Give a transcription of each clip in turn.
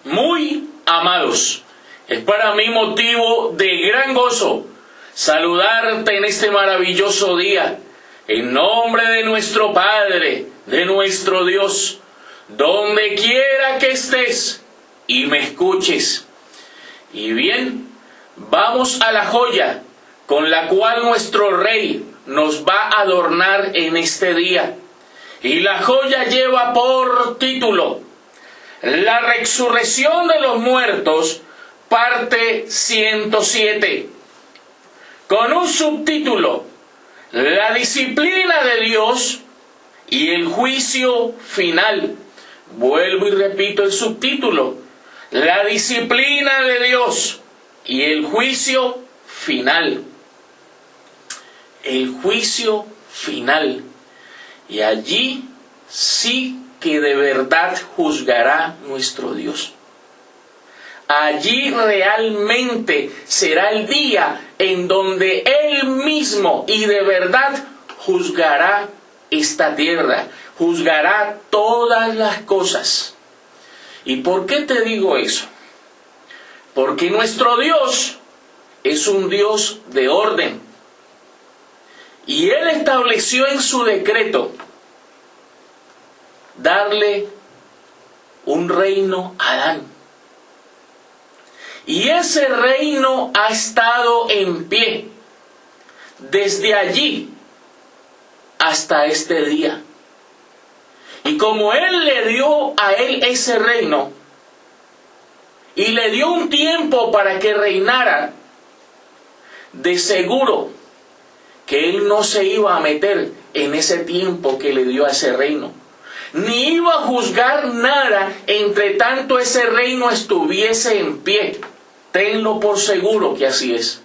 Muy amados, es para mí motivo de gran gozo saludarte en este maravilloso día, en nombre de nuestro Padre, de nuestro Dios, donde quiera que estés y me escuches. Y bien, vamos a la joya con la cual nuestro Rey nos va a adornar en este día. Y la joya lleva por título La resurrección de los muertos, parte 107, con un subtítulo: La disciplina de Dios y el juicio final. Vuelvo y repito el subtítulo: La disciplina de Dios y el juicio final. El juicio final. Y allí sí que de verdad juzgará nuestro Dios. Allí realmente será el día en donde Él mismo y de verdad juzgará esta tierra, juzgará todas las cosas. ¿Y por qué te digo eso? Porque nuestro Dios es un Dios de orden. Y Él estableció en su decreto darle un reino a Adán. Y ese reino ha estado en pie desde allí hasta este día. Y como Él le dio a él ese reino y le dio un tiempo para que reinara, de seguro que Él no se iba a meter en ese tiempo que le dio a ese reino, ni iba a juzgar nada entre tanto ese reino estuviese en pie. Tenlo por seguro que así es.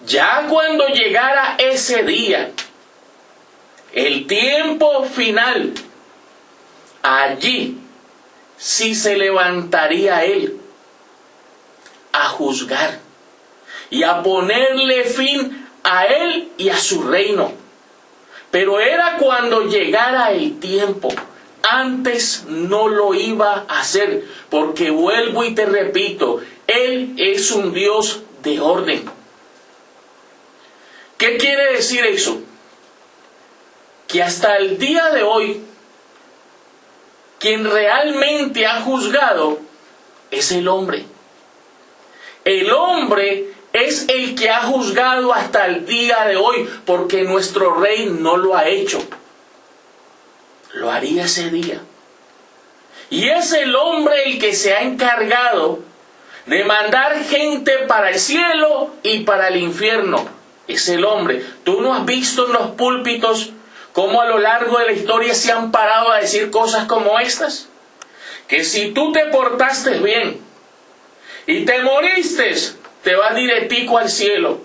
Ya cuando llegara ese día, el tiempo final, allí sí se levantaría Él a juzgar y a ponerle fin a Él y a su reino. Pero era cuando llegara el tiempo. Antes no lo iba a hacer, porque vuelvo y te repito, Él es un Dios de orden. ¿Qué quiere decir eso? Que hasta el día de hoy, quien realmente ha juzgado es el hombre. El hombre es el que ha juzgado hasta el día de hoy, porque nuestro Rey no lo ha hecho. Lo haría ese día. Y es el hombre el que se ha encargado de mandar gente para el cielo y para el infierno. Es el hombre. ¿Tú no has visto en los púlpitos cómo a lo largo de la historia se han parado a decir cosas como estas? Que si tú te portaste bien y te moriste, te vas directico al cielo.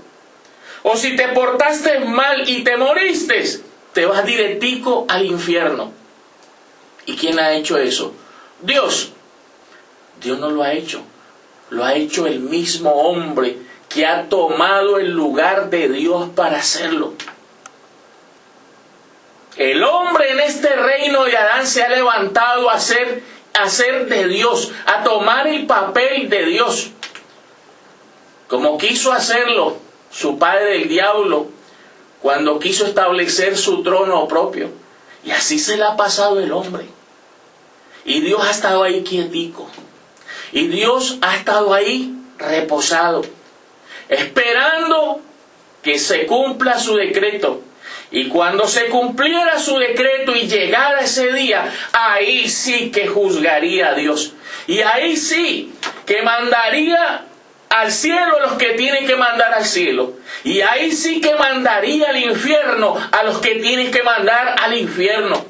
O si te portaste mal y te moriste, te vas directico al infierno. ¿Y quién ha hecho eso? Dios. Dios no lo ha hecho. Lo ha hecho el mismo hombre que ha tomado el lugar de Dios para hacerlo. El hombre en este reino de Adán se ha levantado a ser de Dios, a tomar el papel de Dios, como quiso hacerlo su padre el diablo cuando quiso establecer su trono propio. Y así se le ha pasado el hombre. Y Dios ha estado ahí quietico. Y Dios ha estado ahí reposado, esperando que se cumpla su decreto. Y cuando se cumpliera su decreto y llegara ese día, ahí sí que juzgaría a Dios. Y ahí sí que mandaría al cielo a los que tienen que mandar al cielo. Y ahí sí que mandaría al infierno a los que tienen que mandar al infierno.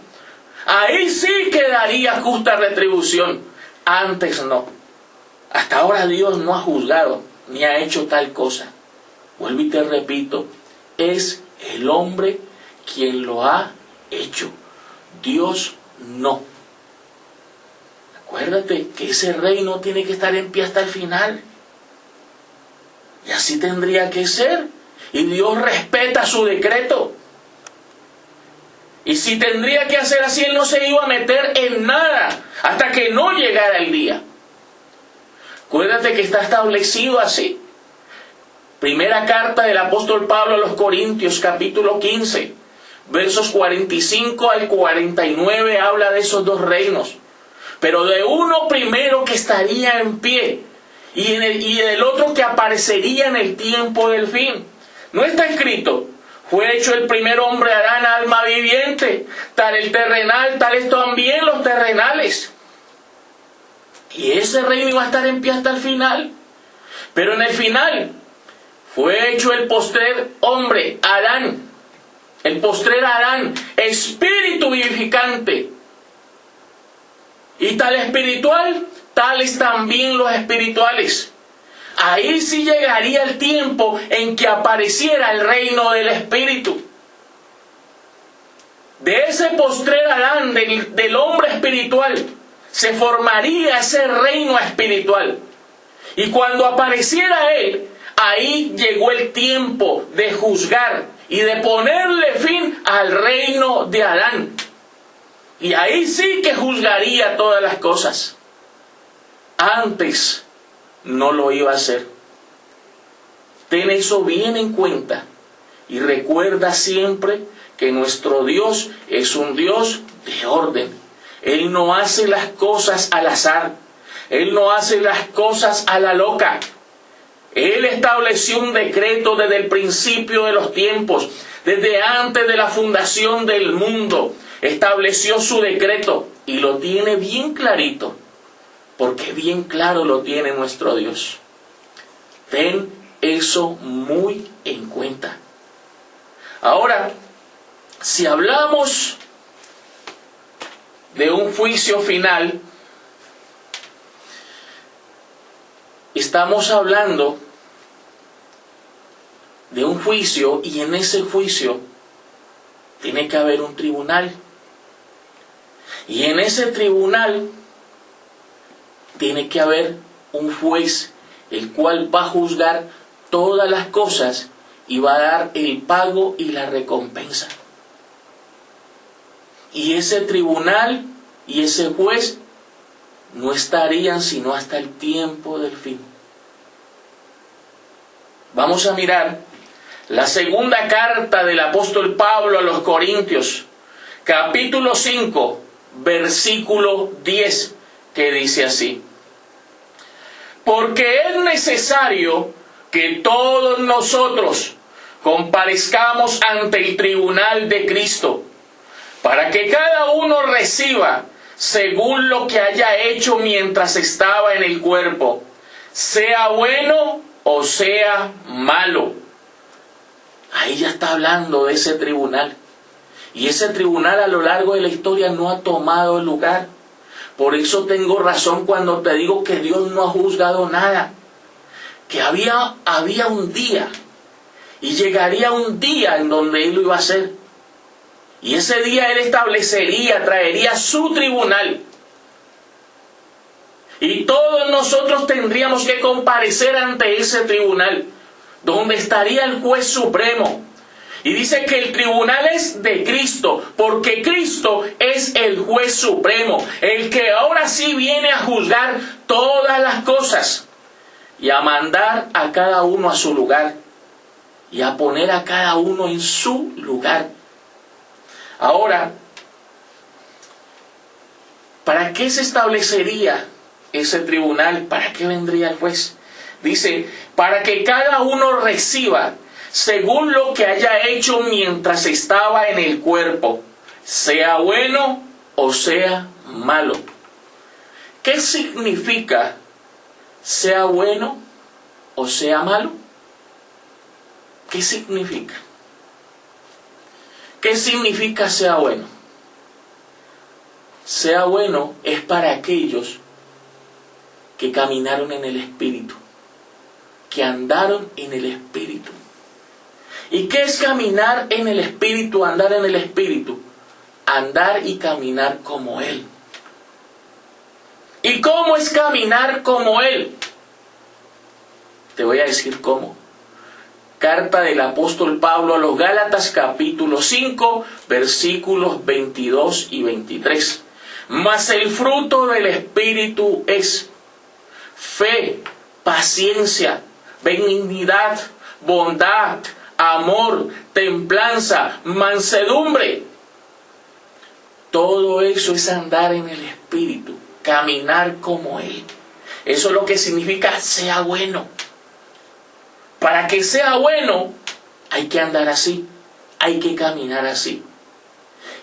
Ahí sí que daría justa retribución. Antes no. Hasta ahora Dios no ha juzgado ni ha hecho tal cosa. Vuelvo y te repito, es el hombre quien lo ha hecho. Dios no. Acuérdate que ese reino tiene que estar en pie hasta el final. Y así tendría que ser. Y Dios respeta su decreto. Y si tendría que hacer así, Él no se iba a meter en nada hasta que no llegara el día. Acuérdate que está establecido así. Primera carta del apóstol Pablo a los Corintios, capítulo 15, versos 45 al 49, habla de esos dos reinos. Pero de uno primero que estaría en pie, y del otro que aparecería en el tiempo del fin. No está escrito: fue hecho el primer hombre Adán alma viviente, tal el terrenal, tales también los terrenales. Y ese reino iba a estar en pie hasta el final. Pero en el final fue hecho el postrer hombre, Adán, el postrer Adán, espíritu vivificante. Y tal espiritual, tales también los espirituales. Ahí sí llegaría el tiempo en que apareciera el reino del espíritu. De ese postrer Adán, del hombre espiritual, se formaría ese reino espiritual. Y cuando apareciera él, ahí llegó el tiempo de juzgar y de ponerle fin al reino de Adán. Y ahí sí que juzgaría todas las cosas. Antes no lo iba a hacer. Ten eso bien en cuenta y recuerda siempre que nuestro Dios es un Dios de orden. Él no hace las cosas al azar. Él no hace las cosas a la loca. Él estableció un decreto desde el principio de los tiempos, desde antes de la fundación del mundo. Estableció su decreto y lo tiene bien clarito, porque bien claro lo tiene nuestro Dios. Ten eso muy en cuenta. Ahora, si hablamos de un juicio final, estamos hablando de un juicio, y en ese juicio tiene que haber un tribunal. Y en ese tribunal tiene que haber un juez, el cual va a juzgar todas las cosas y va a dar el pago y la recompensa. Y ese tribunal y ese juez no estarían sino hasta el tiempo del fin. Vamos a mirar la segunda carta del apóstol Pablo a los Corintios, capítulo 5, versículo 10, que dice así: porque es necesario que todos nosotros comparezcamos ante el tribunal de Cristo, para que cada uno reciba según lo que haya hecho mientras estaba en el cuerpo, sea bueno o sea malo. Ahí ya está hablando de ese tribunal. Y ese tribunal a lo largo de la historia no ha tomado el lugar. Por eso tengo razón cuando te digo que Dios no ha juzgado nada. Que había un día, y llegaría un día en donde Él lo iba a hacer. Y ese día Él establecería, traería su tribunal. Y todos nosotros tendríamos que comparecer ante ese tribunal, donde estaría el juez supremo. Y dice que el tribunal es de Cristo, porque Cristo es el juez supremo, el que ahora sí viene a juzgar todas las cosas y a mandar a cada uno a su lugar y a poner a cada uno en su lugar. Ahora, ¿para qué se establecería ese tribunal? ¿Para qué vendría el juez? Dice, para que cada uno reciba según lo que haya hecho mientras estaba en el cuerpo, sea bueno o sea malo. ¿Qué significa sea bueno o sea malo? ¿Qué significa? ¿Qué significa sea bueno? Sea bueno es para aquellos que caminaron en el Espíritu, que andaron en el Espíritu. ¿Y qué es caminar en el Espíritu, andar en el Espíritu? Andar y caminar como Él. ¿Y cómo es caminar como Él? Te voy a decir cómo. Carta del apóstol Pablo a los Gálatas, capítulo 5, versículos 22 y 23. Mas el fruto del Espíritu es fe, paciencia, benignidad, bondad, amor, templanza, mansedumbre. Todo eso es andar en el Espíritu, caminar como Él. Eso es lo que significa sea bueno. Para que sea bueno, hay que andar así, hay que caminar así.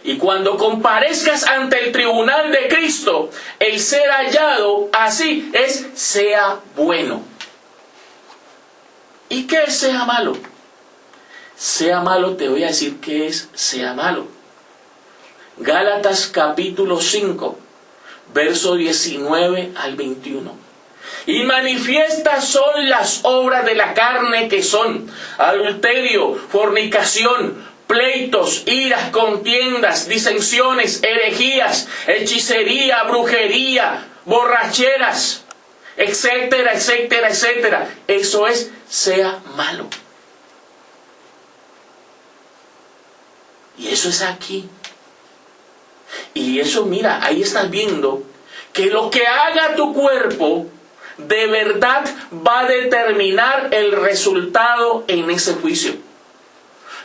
Y cuando comparezcas ante el tribunal de Cristo, el ser hallado así es sea bueno. ¿Y qué es sea malo? Sea malo, te voy a decir qué es sea malo. Gálatas capítulo 5, verso 19 al 21. Y manifiestas son las obras de la carne, que son adulterio, fornicación, pleitos, iras, contiendas, disensiones, herejías, hechicería, brujería, borracheras, etcétera, etcétera, etcétera. Eso es sea malo. Y eso es aquí. Y eso, mira, ahí estás viendo que lo que haga tu cuerpo de verdad va a determinar el resultado en ese juicio.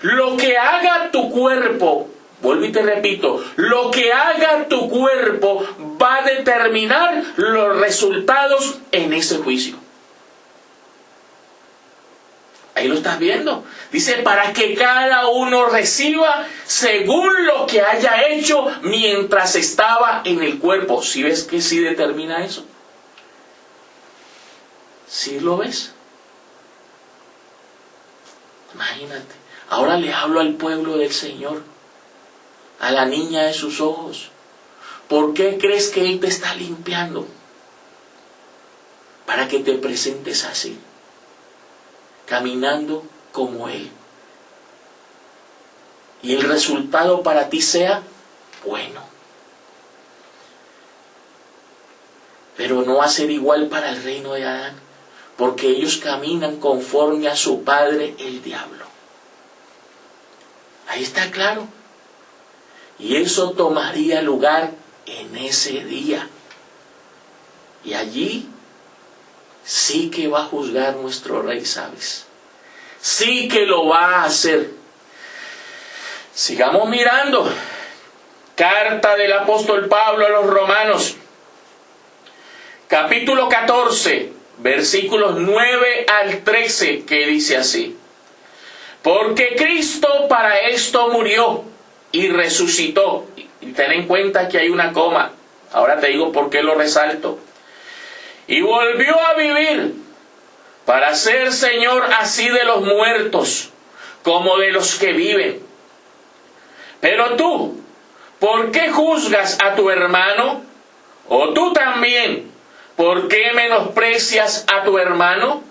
Lo que haga tu cuerpo, vuelvo y te repito, lo que haga tu cuerpo va a determinar los resultados en ese juicio. Ahí lo estás viendo. Dice, para que cada uno reciba según lo que haya hecho mientras estaba en el cuerpo. ¿Sí ves que sí determina eso? ¿Sí lo ves? Imagínate. Ahora le hablo al pueblo del Señor, a la niña de sus ojos. ¿Por qué crees que Él te está limpiando? Para que te presentes así, caminando como Él. Y el resultado para ti sea bueno. Pero no va a ser igual para el reino de Adán, porque ellos caminan conforme a su padre, el diablo. Ahí está claro. Y eso tomaría lugar en ese día. Y allí sí que va a juzgar nuestro Rey, ¿sabes? Sí que lo va a hacer. Sigamos mirando. Carta del apóstol Pablo a los Romanos, capítulo 14, versículos 9 al 13, que dice así: porque Cristo para esto murió y resucitó. Y ten en cuenta que hay una coma. Ahora te digo por qué lo resalto. Y volvió a vivir para ser Señor así de los muertos como de los que viven. Pero tú, ¿por qué juzgas a tu hermano? ¿O tú también, por qué menosprecias a tu hermano?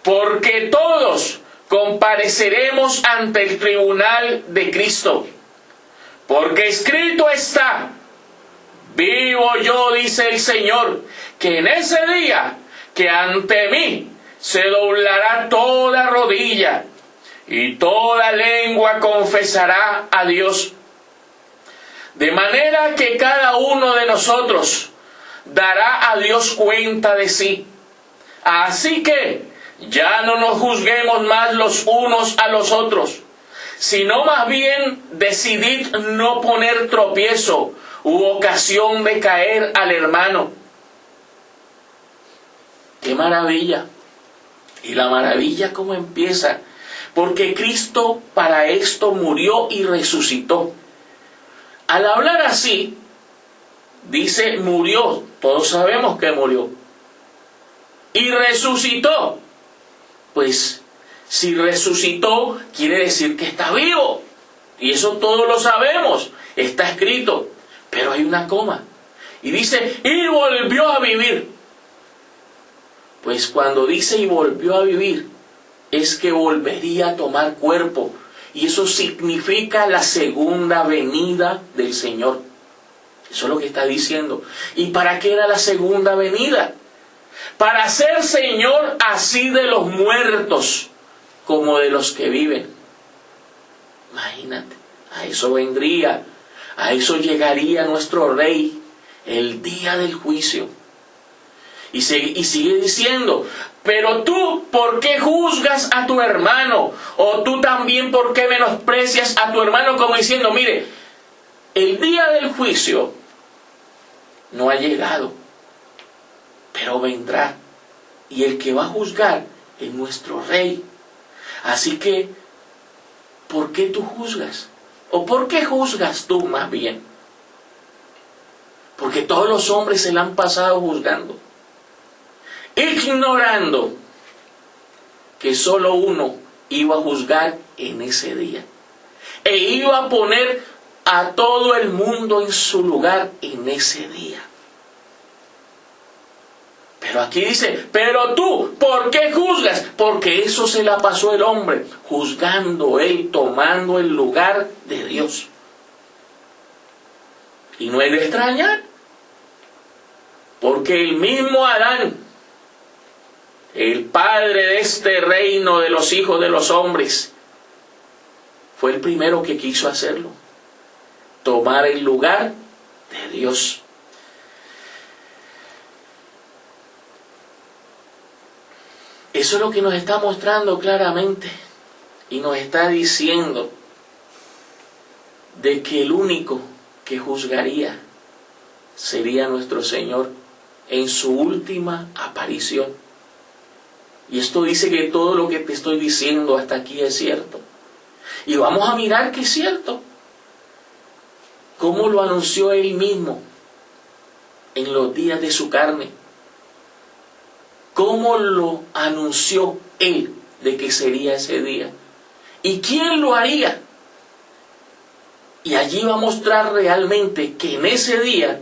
Porque todos compareceremos ante el tribunal de Cristo. Porque escrito está: vivo yo, dice el Señor, que en ese día que ante mí se doblará toda rodilla y toda lengua confesará a Dios. De manera que cada uno de nosotros dará a Dios cuenta de sí. Así que ya no nos juzguemos más los unos a los otros, sino más bien decidid no poner tropiezo u ocasión de caer al hermano. ¡Qué maravilla! Y la maravilla cómo empieza. Porque Cristo para esto murió y resucitó. Al hablar así, dice murió. Todos sabemos que murió. Y resucitó. Pues si resucitó, quiere decir que está vivo. Y eso todos lo sabemos. Está escrito. Pero hay una coma. Y dice, y volvió a vivir. Pues cuando dice y volvió a vivir, es que volvería a tomar cuerpo. Y eso significa la segunda venida del Señor. Eso es lo que está diciendo. ¿Y para qué era la segunda venida? Para ser Señor así de los muertos como de los que viven. Imagínate, a eso vendría, a eso llegaría nuestro Rey el día del juicio. Y sigue diciendo, pero tú, ¿por qué juzgas a tu hermano? O tú también, ¿por qué menosprecias a tu hermano? Como diciendo, mire, el día del juicio no ha llegado, pero vendrá. Y el que va a juzgar es nuestro Rey. Así que, ¿por qué tú juzgas? ¿O por qué juzgas tú más bien? Porque todos los hombres se la han pasado juzgando, ignorando que solo uno iba a juzgar en ese día. E iba a poner a todo el mundo en su lugar en ese día. Pero aquí dice, pero tú, ¿por qué juzgas? Porque eso se la pasó el hombre, juzgando él, tomando el lugar de Dios. Y no es de extrañar, porque el mismo Adán, el padre de este reino de los hijos de los hombres, fue el primero que quiso hacerlo, tomar el lugar de Dios. Eso es lo que nos está mostrando claramente y nos está diciendo de que el único que juzgaría sería nuestro Señor en su última aparición. Y esto dice que todo lo que te estoy diciendo hasta aquí es cierto. Y vamos a mirar que es cierto. Cómo lo anunció Él mismo en los días de su carne. Cómo lo anunció Él de que sería ese día. ¿Y quién lo haría? Y allí va a mostrar realmente que en ese día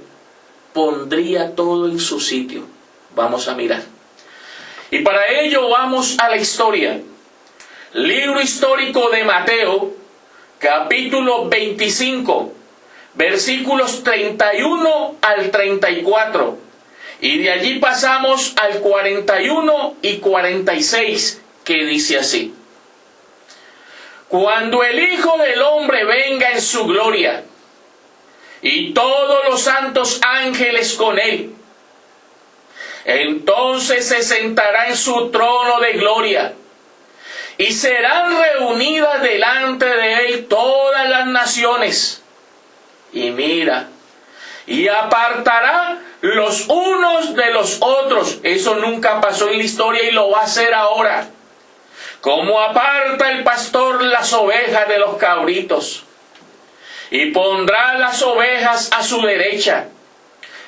pondría todo en su sitio. Vamos a mirar. Y para ello vamos a la historia. Libro histórico de Mateo, capítulo 25, versículos 31 al 34. Y de allí pasamos al 41 y 46, que dice así. Cuando el Hijo del Hombre venga en su gloria, y todos los santos ángeles con él, entonces se sentará en su trono de gloria, y serán reunidas delante de él todas las naciones. Y mira, y apartará los unos de los otros. Eso nunca pasó en la historia y lo va a hacer ahora. Como aparta el pastor las ovejas de los cabritos. Y pondrá las ovejas a su derecha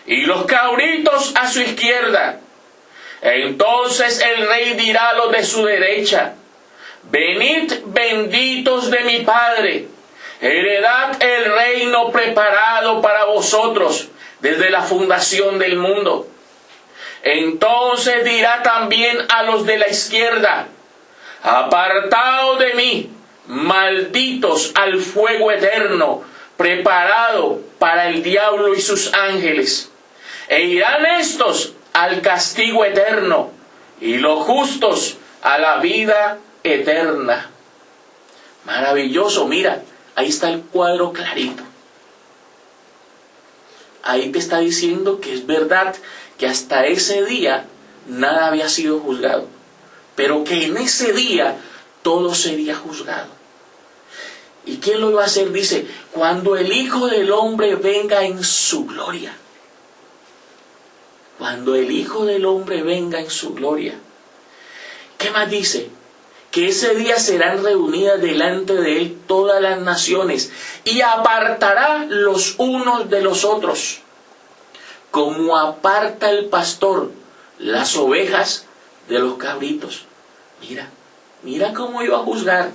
y los cabritos a su izquierda. Entonces el rey dirá a los de su derecha: venid benditos de mi Padre, heredad el reino preparado para vosotros desde la fundación del mundo. Entonces dirá también a los de la izquierda: apartaos de mí, malditos, al fuego eterno, preparado para el diablo y sus ángeles. E irán estos al castigo eterno, y los justos a la vida eterna. Maravilloso, mira, ahí está el cuadro clarito. Ahí te está diciendo que es verdad que hasta ese día nada había sido juzgado, pero que en ese día todo sería juzgado. ¿Y quién lo iba a hacer? Dice, cuando el Hijo del Hombre venga en su gloria. Cuando el Hijo del Hombre venga en su gloria. ¿Qué más dice? Que ese día serán reunidas delante de él todas las naciones y apartará los unos de los otros, como aparta el pastor las ovejas de los cabritos. Mira cómo iba a juzgar,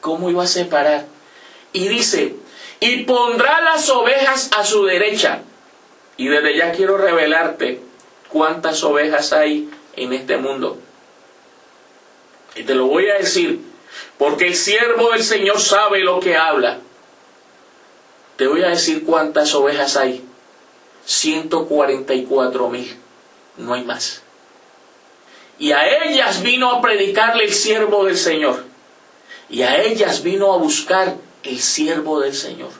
cómo iba a separar. Y dice, y pondrá las ovejas a su derecha. Y desde ya quiero revelarte cuántas ovejas hay en este mundo. Y te lo voy a decir, porque el siervo del Señor sabe lo que habla. Te voy a decir cuántas ovejas hay. 144,000. No hay más. Y a ellas vino a predicarle el siervo del Señor. Y a ellas vino a buscar el siervo del Señor.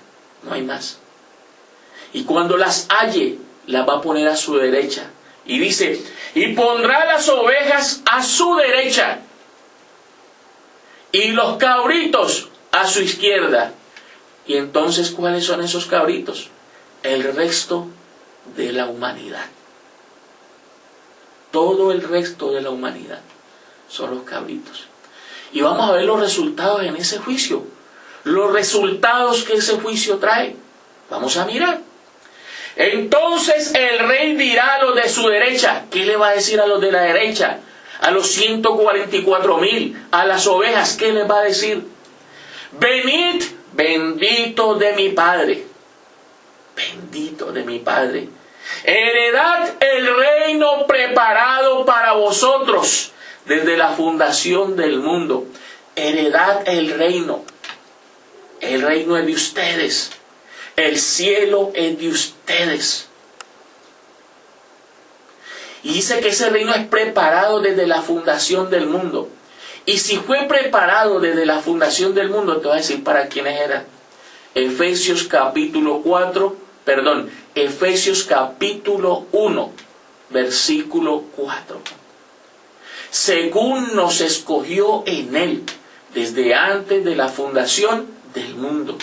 No hay más. Y cuando las halle, las va a poner a su derecha. Y dice, y pondrá las ovejas a su derecha y los cabritos a su izquierda. Y entonces, ¿cuáles son esos cabritos? El resto de la humanidad. Todo el resto de la humanidad son los cabritos. Y vamos a ver los resultados en ese juicio. Los resultados que ese juicio trae. Vamos a mirar. Entonces el rey dirá a los de su derecha. ¿Qué le va a decir a los de la derecha? A los 144,000, a las ovejas, ¿qué les va a decir? Venid, bendito de mi Padre. Bendito de mi Padre. Heredad el reino preparado para vosotros desde la fundación del mundo. Heredad el reino. El reino es de ustedes. El cielo es de ustedes. Y dice que ese reino es preparado desde la fundación del mundo. Y si fue preparado desde la fundación del mundo, te voy a decir para quiénes eran. Efesios capítulo 1, versículo 4. Según nos escogió en él, desde antes de la fundación del mundo.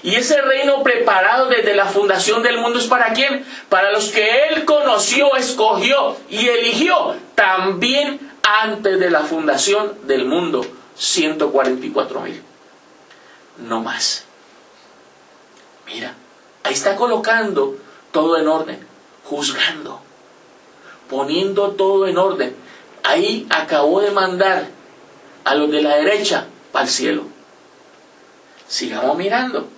Y ese reino preparado desde la fundación del mundo es ¿para quién? Para los que él conoció, escogió y eligió también antes de la fundación del mundo. 144,000. No más. Mira, ahí está colocando todo en orden, juzgando, poniendo todo en orden. Ahí acabó de mandar a los de la derecha para el cielo. Sigamos mirando.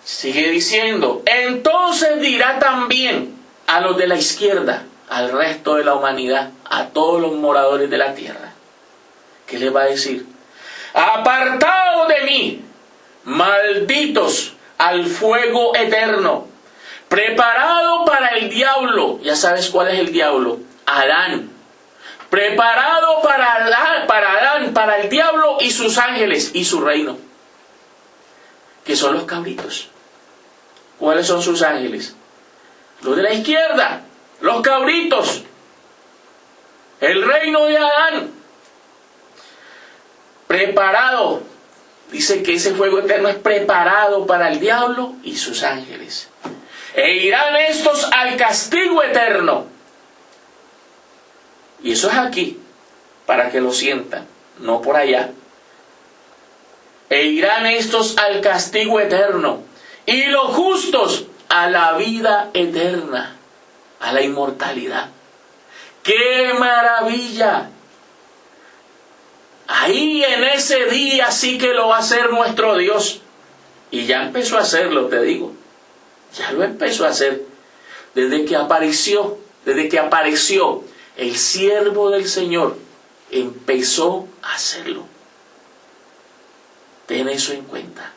Sigue diciendo, entonces dirá también a los de la izquierda, al resto de la humanidad, a todos los moradores de la tierra. ¿Qué les va a decir? Apartaos de mí, malditos, al fuego eterno, preparado para el diablo. Ya sabes cuál es el diablo, Adán. Preparado para Adán, para el diablo y sus ángeles y su reino, que son los cabritos. ¿Cuáles son sus ángeles? Los de la izquierda, los cabritos, el reino de Adán. Preparado, dice que ese fuego eterno es preparado para el diablo y sus ángeles. E irán estos al castigo eterno. Y eso es aquí, para que lo sientan, no por allá. E irán estos al castigo eterno, y los justos a la vida eterna, a la inmortalidad. ¡Qué maravilla! Ahí en ese día sí que lo va a hacer nuestro Dios. Y ya empezó a hacerlo, te digo. Ya lo empezó a hacer. Desde que apareció el siervo del Señor, empezó a hacerlo. Ten eso en cuenta.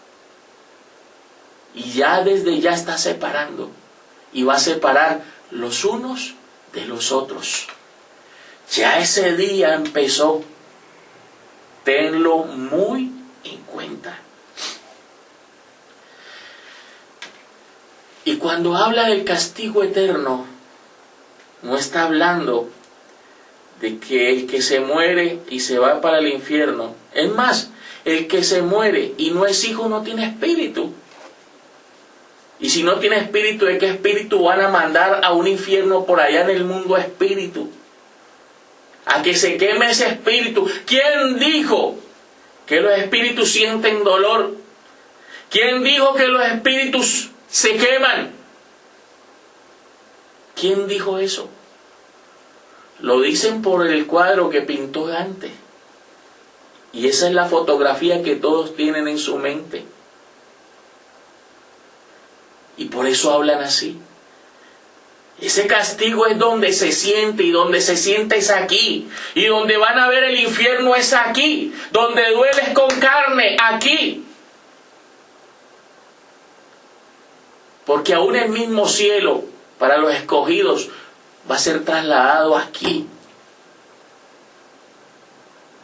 Y ya desde ya está separando. Y va a separar los unos de los otros. Ya ese día empezó. Tenlo muy en cuenta. Y cuando habla del castigo eterno, no está hablando de que el que se muere y se va para el infierno. Es más, el que se muere y no es hijo no tiene espíritu. Y si no tiene espíritu, ¿de qué espíritu van a mandar a un infierno por allá en el mundo espíritu? A que se queme ese espíritu. ¿Quién dijo que los espíritus sienten dolor? ¿Quién dijo que los espíritus se queman? ¿Quién dijo eso? Lo dicen por el cuadro que pintó Dante. Y esa es la fotografía que todos tienen en su mente. Y por eso hablan así. Ese castigo es donde se siente, y donde se siente es aquí. Y donde van a ver el infierno es aquí. Donde dueles con carne, aquí. Porque aún el mismo cielo, para los escogidos, va a ser trasladado aquí.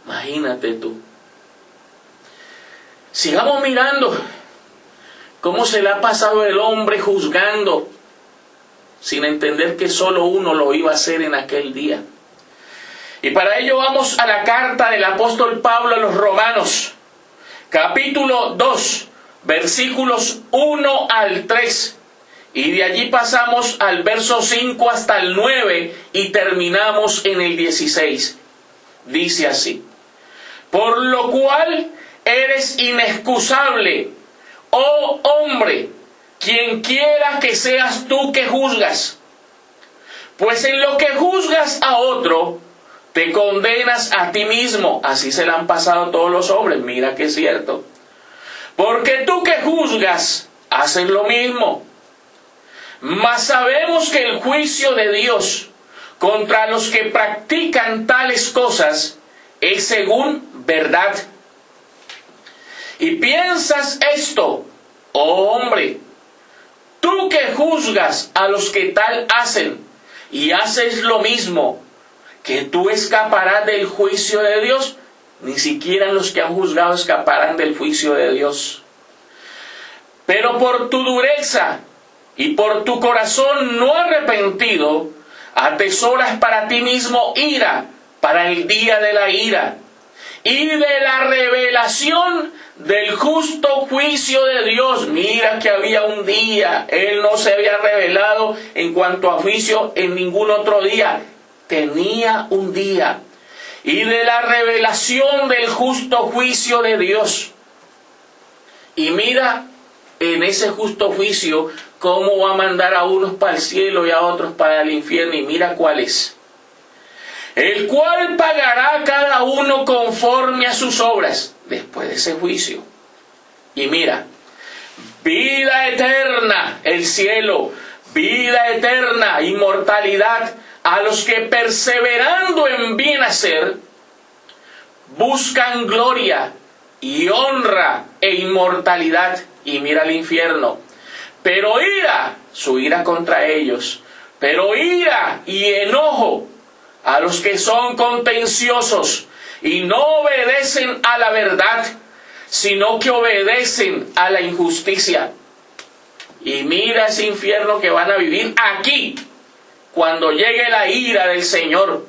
Imagínate tú. Sigamos mirando cómo se le ha pasado el hombre juzgando sin entender que solo uno lo iba a hacer en aquel día. Y para ello vamos a la carta del apóstol Pablo a los Romanos, capítulo 2, versículos 1 al 3. Y de allí pasamos al verso 5 hasta el 9 y terminamos en el 16. Dice así: por lo cual eres inexcusable, oh hombre, quien quiera que seas tú que juzgas. Pues en lo que juzgas a otro, te condenas a ti mismo. Así se la han pasado todos los hombres, mira que es cierto. Porque tú que juzgas, haces lo mismo. Mas sabemos que el juicio de Dios contra los que practican tales cosas es según verdad. Y piensas esto, oh hombre, tú que juzgas a los que tal hacen y haces lo mismo, que tú escaparás del juicio de Dios. Ni siquiera los que han juzgado escaparán del juicio de Dios. Pero por tu dureza y por tu corazón no arrepentido, atesoras para ti mismo ira, para el día de la ira, y de la revelación del justo juicio de Dios. Mira que había un día, Él no se había revelado en cuanto a juicio en ningún otro día. Tenía un día. Y de la revelación del justo juicio de Dios. Y mira en ese justo juicio cómo va a mandar a unos para el cielo y a otros para el infierno. Y mira cuál es: el cual pagará a cada uno conforme a sus obras, después de ese juicio. Y mira, vida eterna, el cielo, vida eterna, inmortalidad, a los que perseverando en bien hacer, buscan gloria y honra e inmortalidad. Y mira el infierno. Pero ira, su ira contra ellos, pero ira y enojo a los que son contenciosos y no obedecen a la verdad, sino que obedecen a la injusticia. Y mira ese infierno que van a vivir aquí, cuando llegue la ira del Señor.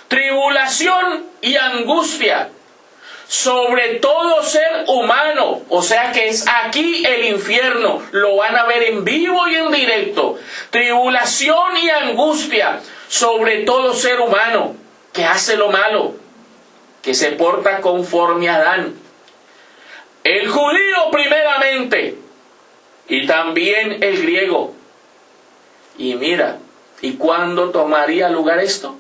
Tribulación y angustia sobre todo ser humano. O sea que es aquí el infierno. Lo van a ver en vivo y en directo. Tribulación y angustia sobre todo ser humano que hace lo malo, que se porta conforme a Adán. El judío primeramente y también el griego. Y mira, ¿y cuándo tomaría lugar esto?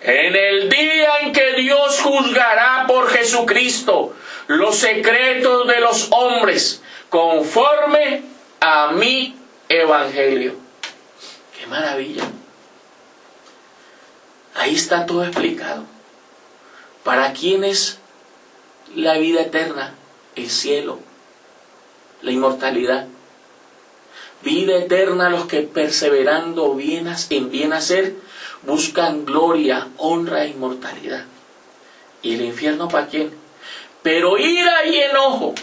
En el día en que Dios juzgará por Jesucristo los secretos de los hombres conforme a mi evangelio. ¡Qué maravilla! Ahí está todo explicado. ¿Para quién es la vida eterna? El cielo, la inmortalidad. Vida eterna a los que perseverando en bien hacer buscan gloria, honra e inmortalidad. ¿Y el infierno para quién? Pero ira y enojo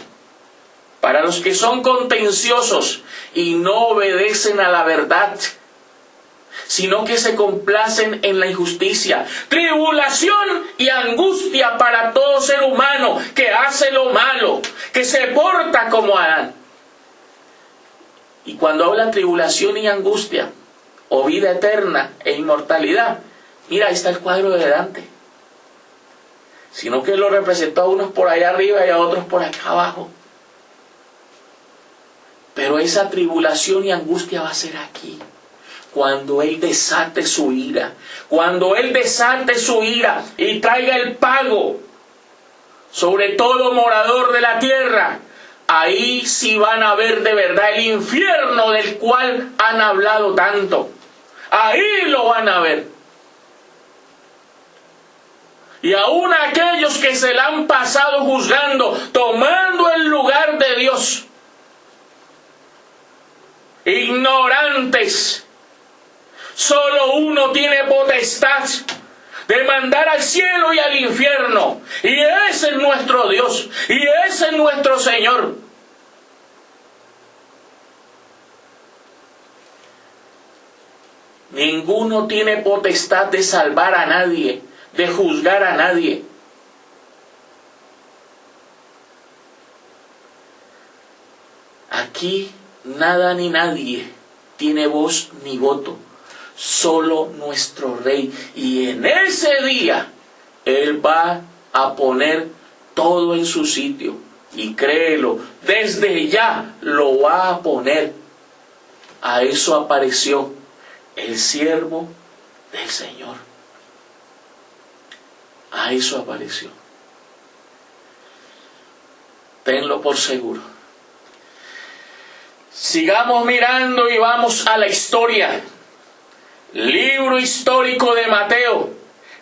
para los que son contenciosos y no obedecen a la verdad, sino que se complacen en la injusticia. Tribulación y angustia para todo ser humano que hace lo malo, que se porta como Adán. Y cuando habla tribulación y angustia, o vida eterna e inmortalidad, mira, ahí está el cuadro de Dante. Sino que lo representó a unos por allá arriba y a otros por acá abajo. Pero esa tribulación y angustia va a ser aquí, cuando Él desate su ira. Cuando Él desate su ira y traiga el pago sobre todo morador de la tierra, ahí sí van a ver de verdad el infierno del cual han hablado tanto. Ahí lo van a ver. Y aún aquellos que se la han pasado juzgando, tomando el lugar de Dios, ignorantes. Solo uno tiene potestad de mandar al cielo y al infierno, y ese es nuestro Dios, y ese es nuestro Señor. Ninguno tiene potestad de salvar a nadie, de juzgar a nadie. Aquí nada ni nadie tiene voz ni voto, solo nuestro Rey. Y en ese día Él va a poner todo en su sitio. Y créelo, desde ya lo va a poner. A eso apareció el siervo del Señor. A eso apareció. Tenlo por seguro. Sigamos mirando y vamos a la historia. Libro histórico de Mateo,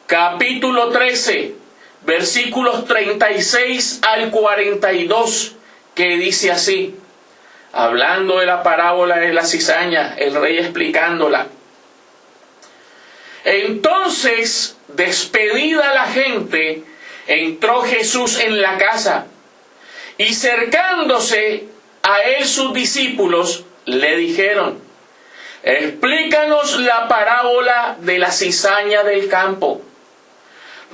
capítulo 13, versículos 36 al 42, que dice así, hablando de la parábola de la cizaña, el rey explicándola. Entonces, despedida la gente, entró Jesús en la casa, y cercándose a él sus discípulos le dijeron, explícanos la parábola de la cizaña del campo.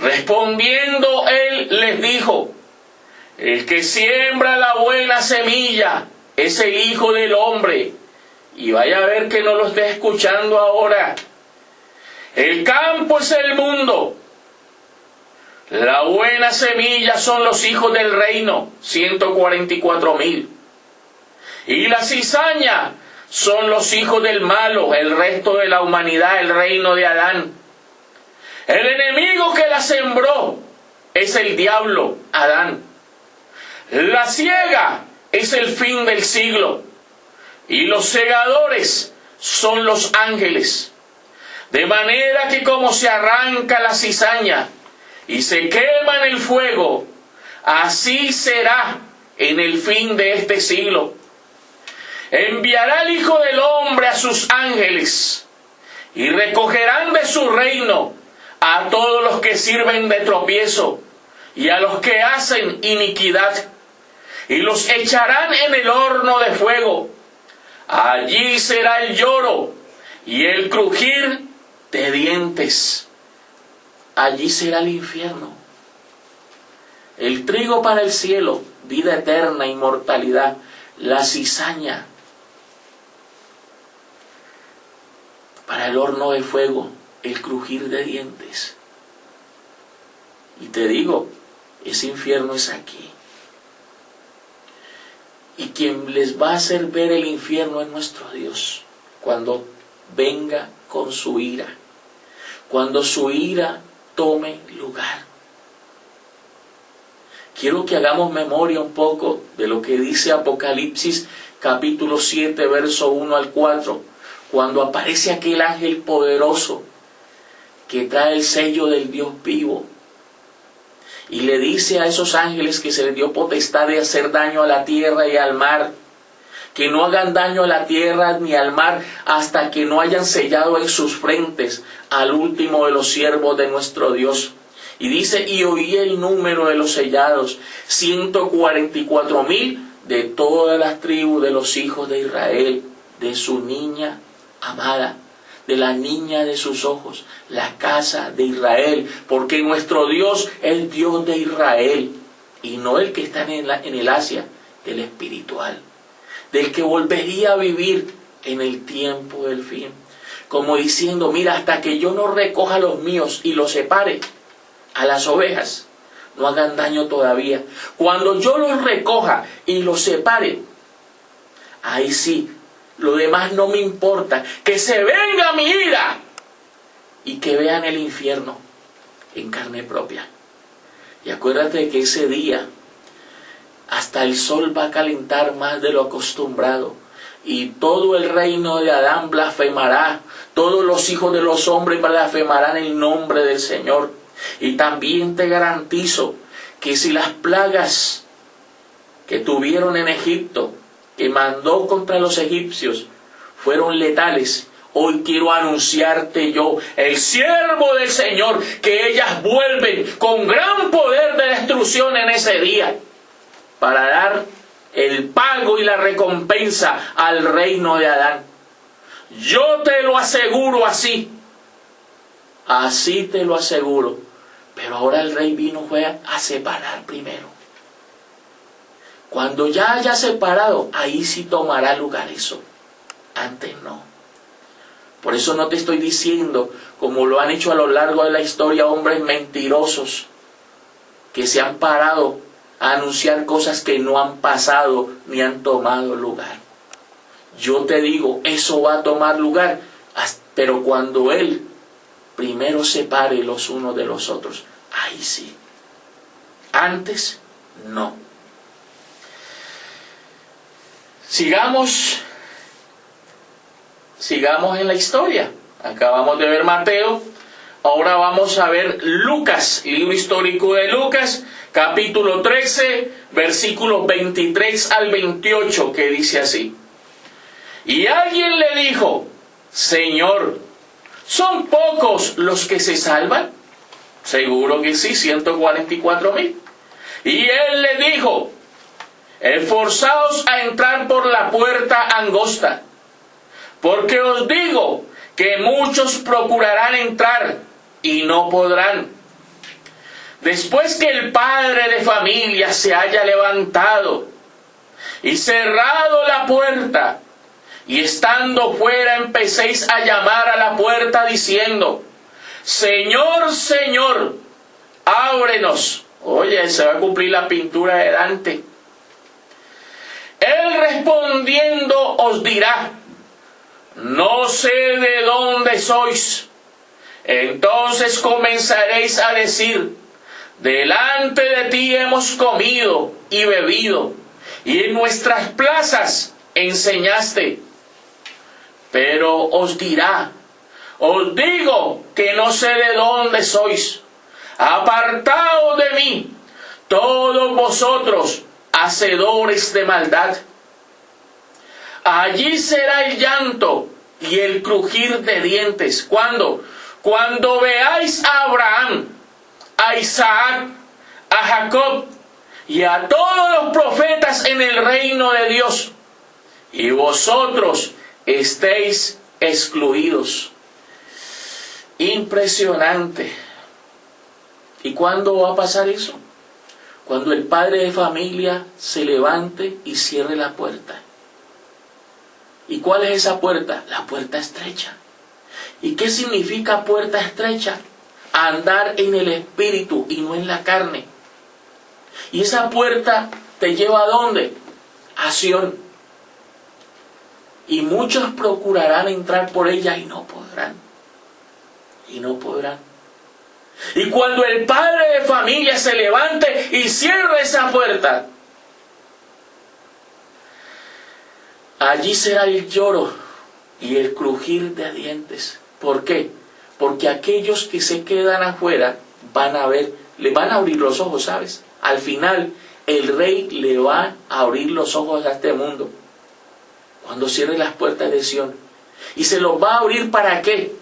Respondiendo él les dijo, el que siembra la buena semilla es el Hijo del Hombre. Y vaya a ver que no lo esté escuchando ahora. El campo es el mundo. La buena semilla son los hijos del reino, 144,000. Y la cizaña son los hijos del malo, el resto de la humanidad, el reino de Adán. El enemigo que la sembró es el diablo, Adán. La siega es el fin del siglo. Y los segadores son los ángeles. De manera que como se arranca la cizaña y se quema en el fuego, así será en el fin de este siglo. Enviará el Hijo del Hombre a sus ángeles, y recogerán de su reino a todos los que sirven de tropiezo, y a los que hacen iniquidad, y los echarán en el horno de fuego. Allí será el lloro y el crujir de dientes. Allí será el infierno. El trigo para el cielo, vida eterna, inmortalidad. La cizaña para el horno de fuego, el crujir de dientes. Y te digo, ese infierno es aquí. Y quien les va a hacer ver el infierno es nuestro Dios, cuando venga con su ira, cuando su ira tome lugar. Quiero que hagamos memoria un poco de lo que dice Apocalipsis capítulo 7, verso 1 al 4, cuando aparece aquel ángel poderoso que trae el sello del Dios vivo. Y le dice a esos ángeles que se les dio potestad de hacer daño a la tierra y al mar, que no hagan daño a la tierra ni al mar hasta que no hayan sellado en sus frentes al último de los siervos de nuestro Dios. Y dice, y oí el número de los sellados, 144,000 de todas las tribus de los hijos de Israel, de su niña amada, de la niña de sus ojos, la casa de Israel, porque nuestro Dios es Dios de Israel, y no el que está en el Asia, del espiritual, del que volvería a vivir en el tiempo del fin, como diciendo, mira, hasta que yo no recoja los míos y los separe a las ovejas, no hagan daño todavía. Cuando yo los recoja y los separe, ahí sí, lo demás no me importa. Que se venga mi ira y que vean el infierno en carne propia. Y acuérdate que ese día hasta el sol va a calentar más de lo acostumbrado. Y todo el reino de Adán blasfemará. Todos los hijos de los hombres blasfemarán el nombre del Señor. Y también te garantizo que si las plagas que tuvieron en Egipto, que mandó contra los egipcios, fueron letales, hoy quiero anunciarte yo, el siervo del Señor, que ellas vuelven con gran poder de destrucción en ese día, para dar el pago y la recompensa al reino de Adán. Yo te lo aseguro así. Así te lo aseguro. Pero ahora el rey vino fue a separar primero. Cuando ya haya separado, ahí sí tomará lugar eso. Antes no. Por eso no te estoy diciendo, como lo han hecho a lo largo de la historia hombres mentirosos, que se han parado a anunciar cosas que no han pasado ni han tomado lugar. Yo te digo, eso va a tomar lugar, pero cuando Él primero separe los unos de los otros, ahí sí. Antes, no. Sigamos en la historia. Acabamos de ver Mateo. Ahora vamos a ver Lucas, libro histórico de Lucas, capítulo 13, versículos 23 al 28, que dice así. Y alguien le dijo: Señor, ¿son pocos los que se salvan? Seguro que sí, 144,000. Y él le dijo: esforzaos a entrar por la puerta angosta, porque os digo que muchos procurarán entrar y no podrán. Después que el padre de familia se haya levantado y cerrado la puerta, y estando fuera empecéis a llamar a la puerta diciendo: Señor, Señor, ábrenos. Oye, se va a cumplir la pintura de Dante. Él respondiendo os dirá: no sé de dónde sois. Entonces comenzaréis a decir: delante de ti hemos comido y bebido, y en nuestras plazas enseñaste. Pero os dirá: os digo que no sé de dónde sois. Apartaos de mí, todos vosotros, hacedores de maldad. Allí será el llanto y el crujir de dientes. ¿Cuándo? Cuando veáis a Abraham, a Isaac, a Jacob y a todos los profetas en el reino de Dios, y vosotros estéis excluidos. Impresionante. ¿Y cuándo va a pasar eso? Cuando el padre de familia se levante y cierre la puerta. ¿Y cuál es esa puerta? La puerta estrecha. ¿Y qué significa puerta estrecha? Andar en el espíritu y no en la carne. ¿Y esa puerta te lleva a dónde? A Sión. Y muchos procurarán entrar por ella y no podrán. Y no podrán. Y cuando el padre de familia se levante y cierre esa puerta, allí será el lloro y el crujir de dientes. ¿Por qué? Porque aquellos que se quedan afuera van a ver, le van a abrir los ojos, ¿sabes? Al final, el rey le va a abrir los ojos a este mundo cuando cierre las puertas de Sión. Y se los va a abrir ¿para qué?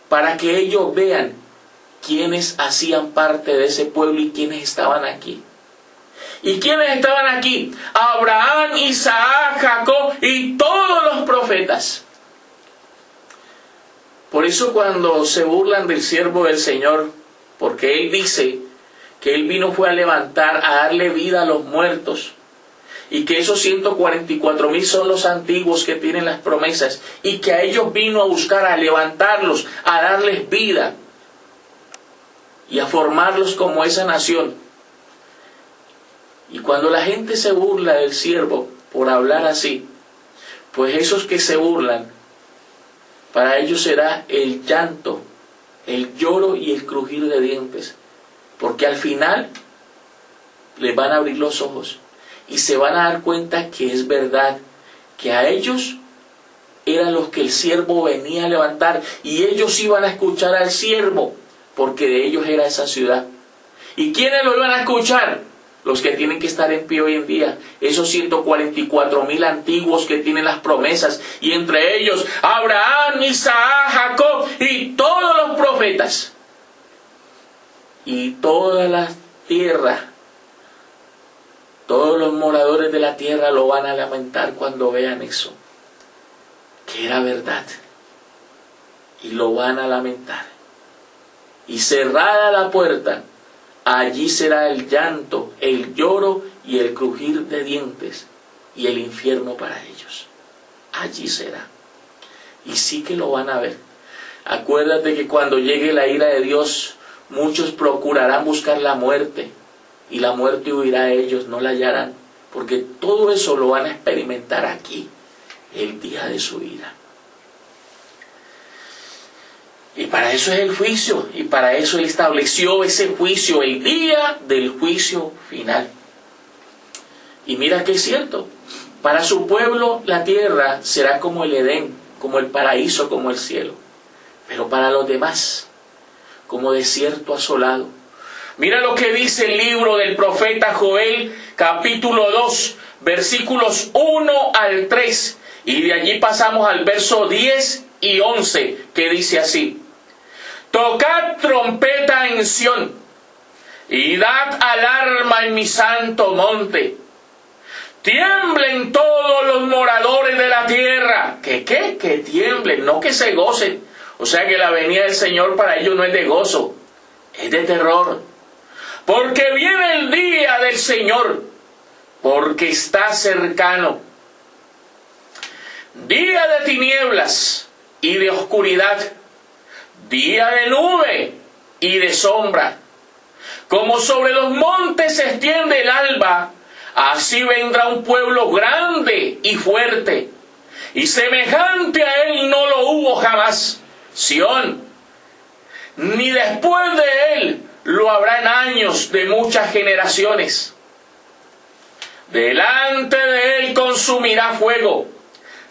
Para que ellos vean quiénes hacían parte de ese pueblo y quiénes estaban aquí. ¿Y quiénes estaban aquí? Abraham, Isaac, Jacob y todos los profetas. Por eso cuando se burlan del siervo del Señor, porque Él dice que Él vino fue a levantar, a darle vida a los muertos, y que esos 144,000 son los antiguos que tienen las promesas, y que a ellos vino a buscar, a levantarlos, a darles vida, y a formarlos como esa nación. Y cuando la gente se burla del siervo por hablar así, pues esos que se burlan, para ellos será el llanto, el lloro y el crujir de dientes. Porque al final les van a abrir los ojos y se van a dar cuenta que es verdad, que a ellos eran los que el siervo venía a levantar y ellos iban a escuchar al siervo, porque de ellos era esa ciudad. ¿Y quiénes lo iban a escuchar? Los que tienen que estar en pie hoy en día, esos 144,000 antiguos que tienen las promesas, y entre ellos Abraham, Isaac, Jacob y todos los profetas. Y toda la tierra, todos los moradores de la tierra lo van a lamentar cuando vean eso, que era verdad, y lo van a lamentar. Y cerrada la puerta, allí será el llanto, el lloro y el crujir de dientes y el infierno para ellos. Allí será. Y sí que lo van a ver. Acuérdate que cuando llegue la ira de Dios, muchos procurarán buscar la muerte, y la muerte huirá a ellos, no la hallarán, porque todo eso lo van a experimentar aquí, el día de su ira. Y para eso es el juicio, y para eso Él estableció ese juicio, el día del juicio final. Y mira que es cierto, para su pueblo la tierra será como el Edén, como el paraíso, como el cielo. Pero para los demás, como desierto asolado. Mira lo que dice el libro del profeta Joel, capítulo 2, versículos 1 al 3. Y de allí pasamos al verso 10 y 11, que dice así: Tocad trompeta en Sión, y dad alarma en mi santo monte. Tiemblen todos los moradores de la tierra. ¿Qué? Que tiemblen, no que se gocen. O sea que la venida del Señor para ellos no es de gozo, es de terror. Porque viene el día del Señor, porque está cercano. Día de tinieblas y de oscuridad, día de nube y de sombra. Como sobre los montes se extiende el alba, así vendrá un pueblo grande y fuerte, y semejante a él no lo hubo jamás. Sión, ni después de él lo habrá en años de muchas generaciones. Delante de él consumirá fuego,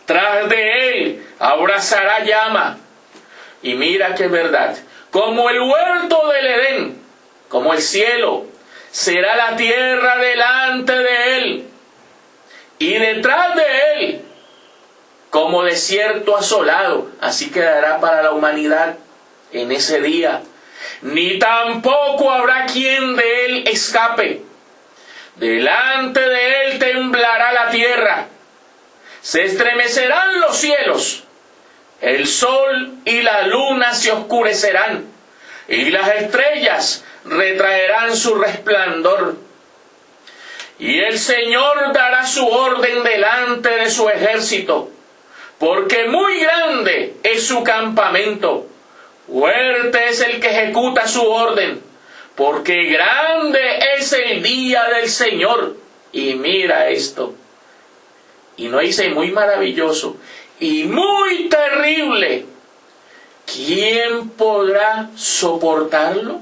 tras de él abrazará llama. Y mira qué verdad, como el huerto del Edén, como el cielo, será la tierra delante de él, y detrás de él como desierto asolado. Así quedará para la humanidad en ese día. Ni tampoco habrá quien de él escape. Delante de él temblará la tierra, se estremecerán los cielos, el sol y la luna se oscurecerán, y las estrellas retraerán su resplandor. Y el Señor dará su orden delante de su ejército, porque muy grande es su campamento. Fuerte es el que ejecuta su orden, porque grande es el día del Señor. Y mira esto. Y no dice muy maravilloso y muy terrible. ¿Quién podrá soportarlo?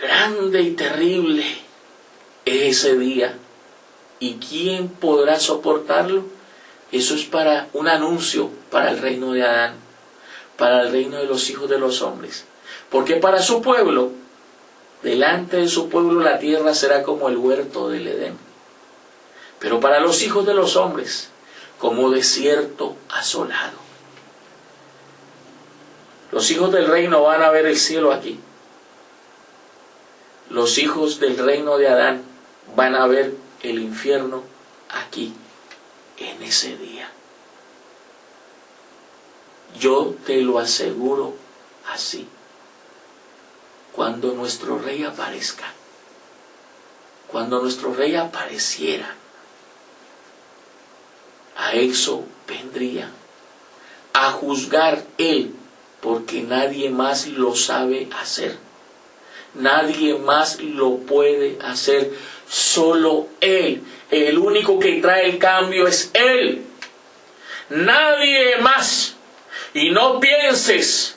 Grande y terrible es ese día. ¿Y quién podrá soportarlo? Eso es para un anuncio para el reino de Adán, para el reino de los hijos de los hombres. Porque para su pueblo, delante de su pueblo la tierra será como el huerto del Edén. Pero para los hijos de los hombres, como desierto asolado. Los hijos del reino van a ver el cielo aquí. Los hijos del reino de Adán van a ver el infierno aquí, en ese día. Yo te lo aseguro así. Cuando nuestro rey aparezca, cuando nuestro rey apareciera, a eso vendría, a juzgar él, porque nadie más lo sabe hacer. Nadie más lo puede hacer, solo Él. El único que trae el cambio es Él. Nadie más. Y no pienses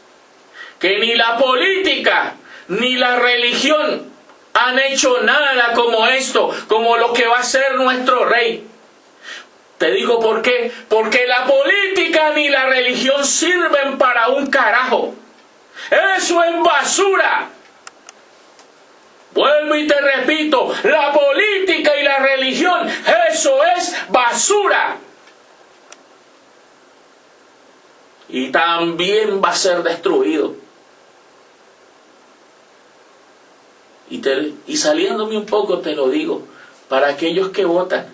que ni la política ni la religión han hecho nada como esto, como lo que va a ser nuestro rey. Te digo por qué. Porque la política ni la religión sirven para un carajo. Eso es basura. Vuelvo y te repito, la política y la religión, eso es basura. Y también va a ser destruido. Y saliéndome un poco te lo digo, para aquellos que votan,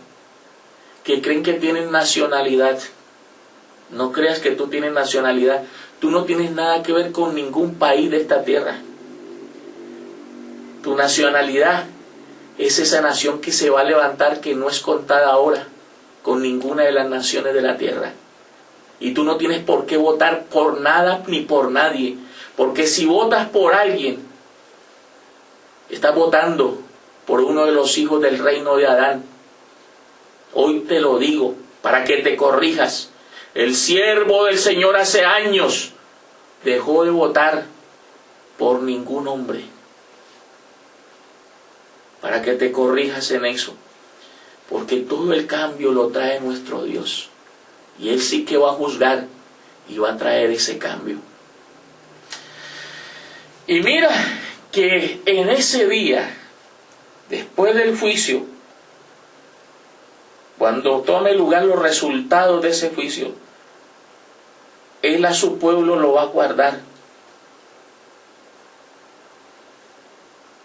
que creen que tienen nacionalidad, No creas que tú tienes nacionalidad. Tú no tienes nada que ver con ningún país de esta tierra. Tu nacionalidad es esa nación que se va a levantar, que no es contada ahora con ninguna de las naciones de la tierra. Y tú no tienes por qué votar por nada ni por nadie. Porque si votas por alguien, estás votando por uno de los hijos del reino de Adán. Hoy te lo digo para que te corrijas. El siervo del Señor hace años dejó de votar por ningún hombre. Para que te corrijas en eso. Porque todo el cambio lo trae nuestro Dios. Y Él sí que va a juzgar y va a traer ese cambio. Y mira que en ese día, después del juicio, cuando tome lugar los resultados de ese juicio, Él a su pueblo lo va a guardar.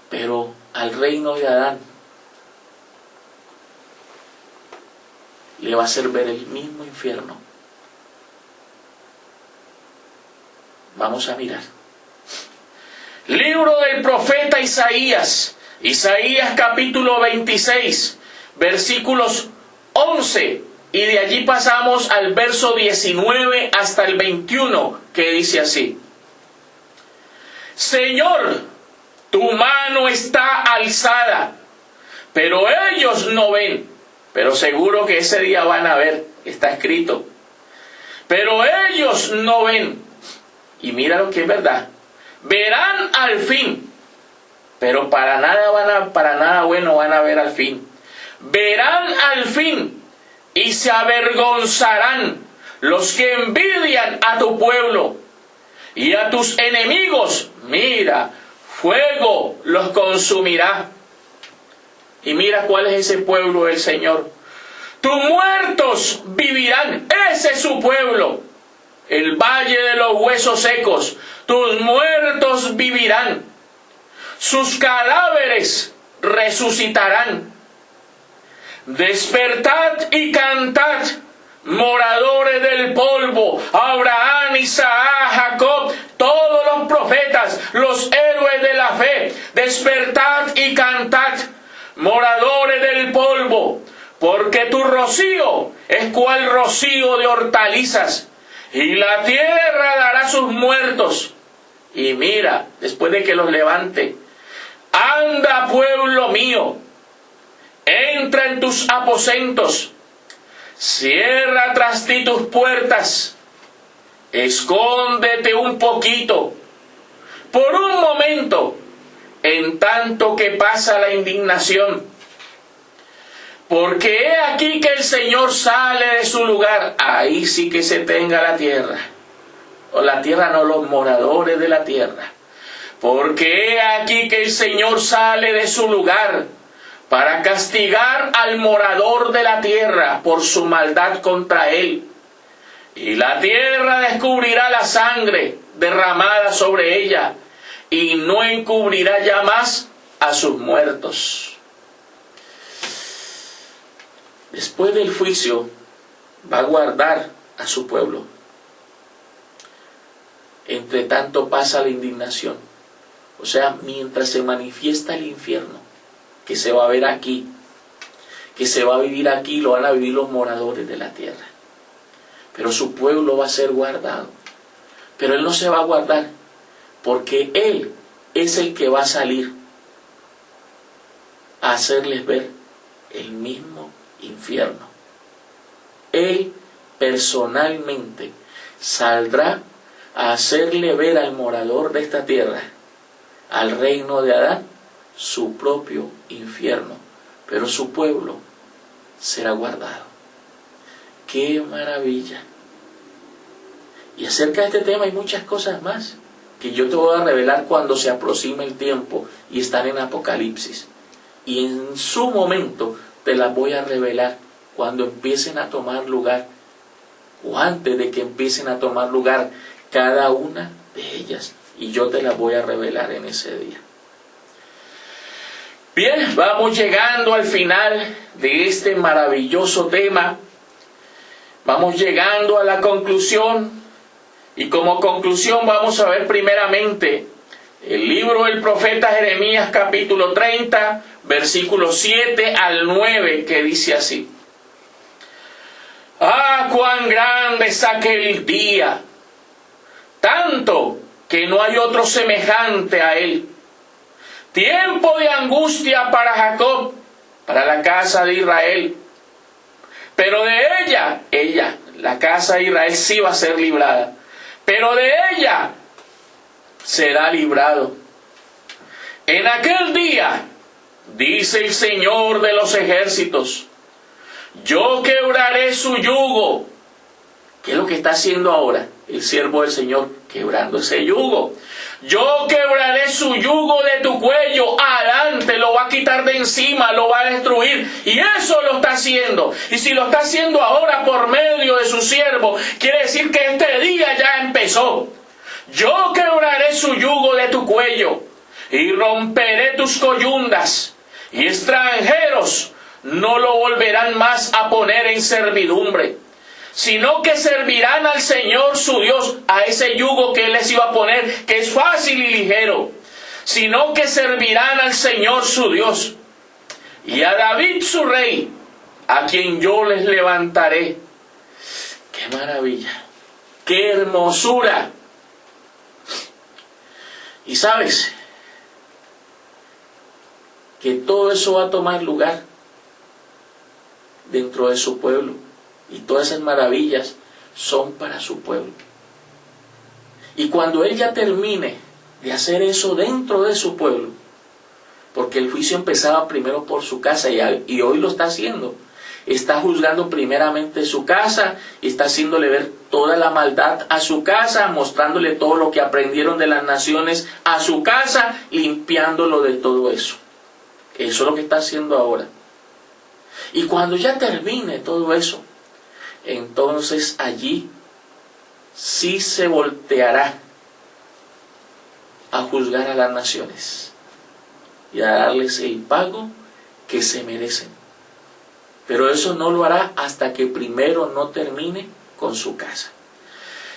Pero al reino de Adán le va a hacer ver el mismo infierno. Vamos a mirar. Libro del profeta Isaías. Isaías capítulo 26, versículos 11. Y de allí pasamos al verso 19 hasta el 21, que dice así. Señor, tu mano está alzada, pero ellos no ven. Pero seguro que ese día van a ver, está escrito. Pero ellos no ven. Y mira lo que es verdad. Verán al fin, pero para nada bueno van a ver al fin. Verán al fin y se avergonzarán los que envidian a tu pueblo y a tus enemigos. Mira, fuego los consumirá. Y mira cuál es ese pueblo del Señor. Tus muertos vivirán. Ese es su pueblo. El valle de los huesos secos. Tus muertos vivirán. Sus cadáveres resucitarán. Despertad y cantad, moradores del polvo, Abraham, Isaac, Jacob, todos los profetas, los héroes de la fe. Despertad y cantad, moradores del polvo, porque tu rocío es cual rocío de hortalizas, y la tierra dará sus muertos. Y mira, después de que los levante, anda, pueblo mío, entra en tus aposentos, cierra tras ti tus puertas, escóndete un poquito, por un momento, en tanto que pasa la indignación. Porque he aquí que el Señor sale de su lugar. Ahí sí que se tenga la tierra. O la tierra no, los moradores de la tierra. Porque he aquí que el Señor sale de su lugar para castigar al morador de la tierra por su maldad contra él. Y la tierra descubrirá la sangre derramada sobre ella, y no encubrirá ya más a sus muertos. Después del juicio va a guardar a su pueblo. Entre tanto pasa la indignación. O sea, mientras se manifiesta el infierno, que se va a ver aquí, que se va a vivir aquí, lo van a vivir los moradores de la tierra. Pero su pueblo va a ser guardado. Pero Él no se va a guardar, porque Él es el que va a salir a hacerles ver el mismo infierno. Él personalmente saldrá a hacerle ver al morador de esta tierra, al reino de Adán, su propio infierno, pero su pueblo será guardado. ¡Qué maravilla! Y acerca de este tema hay muchas cosas más que yo te voy a revelar cuando se aproxime el tiempo y están en Apocalipsis. Y en su momento te las voy a revelar cuando empiecen a tomar lugar, o antes de que empiecen a tomar lugar cada una de ellas. Y yo te las voy a revelar en ese día. Bien, vamos llegando al final de este maravilloso tema. vamos llegando a la conclusión. Y como conclusión vamos a ver primeramente el libro del profeta Jeremías capítulo 30, versículos 7 al 9, que dice así. ¡Ah, cuán grande es aquel día! Tanto que no hay otro semejante a él. Tiempo de angustia para Jacob, para la casa de Israel. Pero de ella, la casa de Israel sí va a ser librada. Pero de ella será librado. En aquel día, dice el Señor de los ejércitos, yo quebraré su yugo. ¿Qué es lo que está haciendo ahora el siervo del Señor? Quebrando ese yugo. Yo quebraré su yugo de tu cuello. Adelante, lo va a quitar de encima, lo va a destruir. Y eso lo está haciendo. Y si lo está haciendo ahora por medio de su siervo, quiere decir que este día ya empezó. Yo quebraré su yugo de tu cuello y romperé tus coyundas. Y extranjeros no lo volverán más a poner en servidumbre, sino que servirán al Señor su Dios, a ese yugo que Él les iba a poner, que es fácil y ligero, sino que servirán al Señor su Dios, y a David su rey, a quien yo les levantaré. ¡Qué maravilla! ¡Qué hermosura! Y sabes que todo eso va a tomar lugar dentro de su pueblo. Y todas esas maravillas son para su pueblo. Y cuando Él ya termine de hacer eso dentro de su pueblo, porque el juicio empezaba primero por su casa y hoy lo está haciendo, está juzgando primeramente su casa, y está haciéndole ver toda la maldad a su casa, mostrándole todo lo que aprendieron de las naciones a su casa, limpiándolo de todo eso. Eso es lo que está haciendo ahora. Y cuando ya termine todo eso, entonces allí sí se volteará a juzgar a las naciones y a darles el pago que se merecen. Pero eso no lo hará hasta que primero no termine con su casa.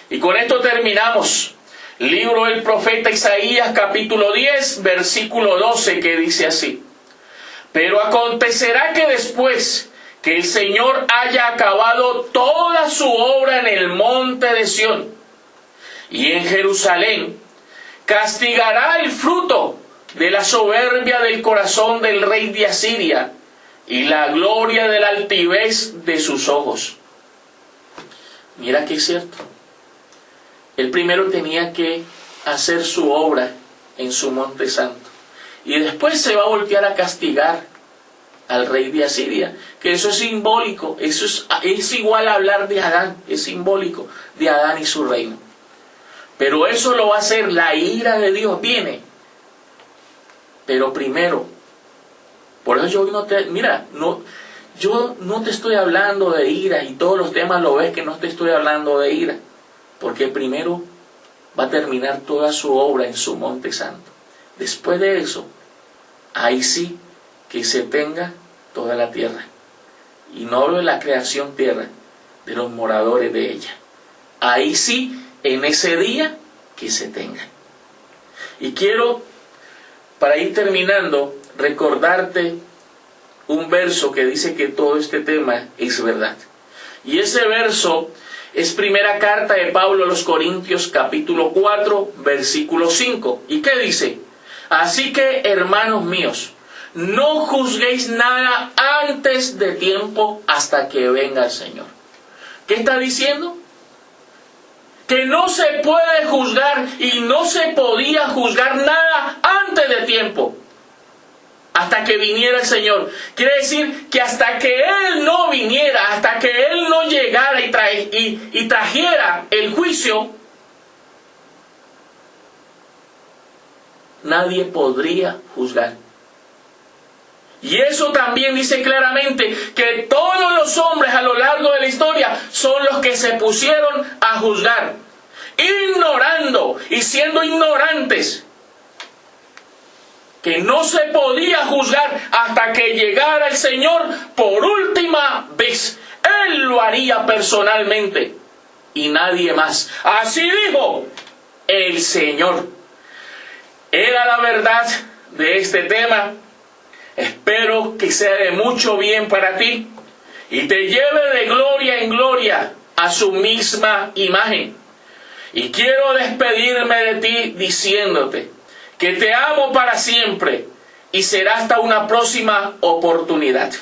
Y con esto terminamos. Libro del profeta Isaías capítulo 10, versículo 12, que dice así. Pero acontecerá que después que el Señor haya acabado toda su obra en el monte de Sión y en Jerusalén, castigará el fruto de la soberbia del corazón del rey de Asiria y la gloria de la altivez de sus ojos. Mira que es cierto. Él primero tenía que hacer su obra en su monte santo, y después se va a voltear a castigar al rey de Asiria, que eso es simbólico, eso es igual a hablar de Adán, es simbólico de Adán y su reino. Pero eso lo va a hacer, la ira de Dios viene, pero primero. Por eso yo no te estoy hablando de ira, y todos los temas lo ves que no te estoy hablando de ira, porque primero va a terminar toda su obra en su monte santo. Después de eso, ahí sí que se tenga toda la tierra. Y no hablo de la creación tierra, de los moradores de ella. Ahí sí, en ese día, que se tenga. Y quiero, para ir terminando, recordarte un verso que dice que todo este tema es verdad. Y ese verso es primera carta de Pablo a los Corintios, capítulo 4, versículo 5. ¿Y qué dice? Así que, hermanos míos, no juzguéis nada antes de tiempo hasta que venga el Señor. ¿Qué está diciendo? Que no se puede juzgar y no se podía juzgar nada antes de tiempo, hasta que viniera el Señor. Quiere decir que hasta que Él no viniera, hasta que Él no llegara y trajera el juicio, nadie podría juzgar. Y eso también dice claramente que todos los hombres a lo largo de la historia son los que se pusieron a juzgar, ignorando y siendo ignorantes, que no se podía juzgar hasta que llegara el Señor por última vez. Él lo haría personalmente y nadie más. Así dijo el Señor. Era la verdad de este tema. Espero que sea de mucho bien para ti y te lleve de gloria en gloria a su misma imagen. Y quiero despedirme de ti diciéndote que te amo para siempre y será hasta una próxima oportunidad.